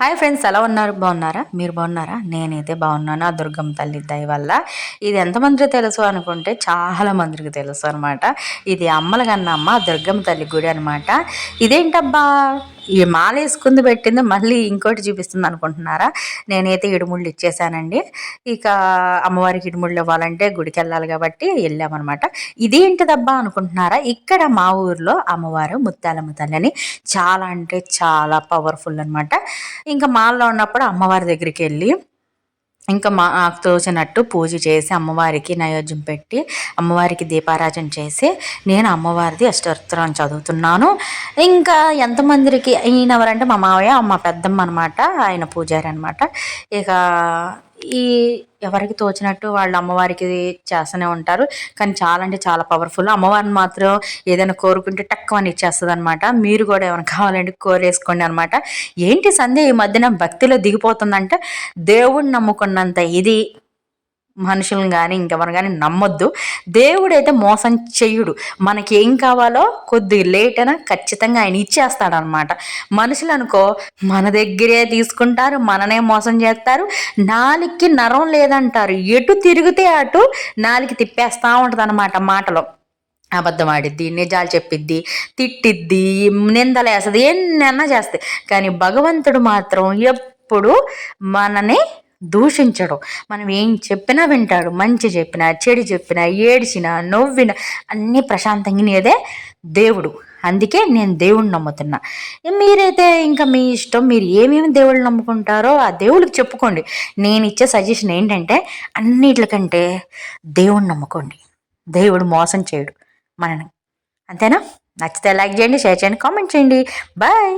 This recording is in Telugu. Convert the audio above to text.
హాయ్ ఫ్రెండ్స్, ఎలా ఉన్నారు? బాగున్నారా? మీరు బాగున్నారా? నేనైతే బాగున్నాను. ఆ దుర్గమ్మ తల్లి దయ వల్ల. ఇది ఎంతమందికి తెలుసు అనుకుంటే చాలా మందికి తెలుసు అనమాట. ఇది అమ్మల కన్నమ్మ దుర్గమ్మ తల్లి గుడి అనమాట. ఇదేంటబ్బా ఈ మాల వేసుకుంది పెట్టింది మళ్ళీ ఇంకోటి చూపిస్తుంది అనుకుంటున్నారా? నేనైతే ఇడుముళ్ళు ఇచ్చేసానండి. ఇక అమ్మవారికి ఇడుముళ్ళు ఇవ్వాలంటే గుడికి వెళ్ళాలి కాబట్టి వెళ్ళామన్నమాట. ఇదేంటిదబ్బా అనుకుంటున్నారా? ఇక్కడ మా ఊర్లో అమ్మవారు ముత్యాలమ్మ తల్లి అని చాలా అంటే చాలా పవర్ఫుల్ అనమాట. ఇంకా మాల్లో ఉన్నప్పుడు అమ్మవారి దగ్గరికి వెళ్ళి ఇంకా మాకు తోచినట్టు పూజ చేసి అమ్మవారికి నైవేద్యం పెట్టి అమ్మవారికి దీపారాజన చేసి నేను అమ్మవారిది అష్టోత్తరం చదువుతున్నాను. ఇంకా ఎంతమందికి ఈయన ఎవరంటే మా మావయ్య మా పెద్దమ్మ అనమాట, ఆయన పూజారి అనమాట. ఇక ఈ ఎవరికి తోచినట్టు వాళ్ళు అమ్మవారికి చేస్తూనే ఉంటారు. కానీ చాలా అంటే చాలా పవర్ఫుల్. అమ్మవారిని మాత్రం ఏదైనా కోరుకుంటే టక్కువని ఇచ్చేస్తుంది అనమాట. మీరు కూడా ఏమైనా కావాలంటే కోరేసుకోండి అనమాట. ఏంటి సంధ్య ఈ మధ్యన భక్తిలో దిగిపోతుందంటే దేవుడిని నమ్ముకున్నంత ఇది మనుషులను కానీ ఇంకెవరు కానీ నమ్మొద్దు. దేవుడైతే మోసం చెయ్యుడు. మనకి ఏం కావాలో కొద్ది లేట్ అయినా ఖచ్చితంగా ఆయన ఇచ్చేస్తాడనమాట. మనుషులు అనుకో మన దగ్గరే తీసుకుంటారు, మననే మోసం చేస్తారు. నాలికి నరం లేదంటారు, ఎటు తిరిగితే అటు నాలికి తిప్పేస్తూ ఉంటుంది అనమాట. మాటలో అబద్ధం ఆడిద్ది, నిజాలు చెప్పిద్ది, తిట్టిద్ది, నిందలేస్తుంది, ఎన్నన్నా చేస్తాయి. కానీ భగవంతుడు మాత్రం ఎప్పుడు మనని దూషించడు. మనం ఏం చెప్పినా వింటాడు. మంచి చెప్పినా చెడు చెప్పినా ఏడిచినా నవ్వినా అన్నీ ప్రశాంతంగా నేదే దేవుడు. అందుకే నేను దేవుడిని నమ్ముతున్నా. మీరైతే ఇంకా మీ ఇష్టం, మీరు ఏమేమి దేవుళ్ళు నమ్ముకుంటారో ఆ దేవుడికి చెప్పుకోండి. నేను ఇచ్చే సజెషన్ ఏంటంటే అన్నిటికంటే దేవుడిని నమ్ముకోండి. దేవుడు మోసం చేయడు మనని. అంతేనా? నచ్చితే లైక్ చేయండి, షేర్ చేయండి, కామెంట్ చేయండి. బాయ్.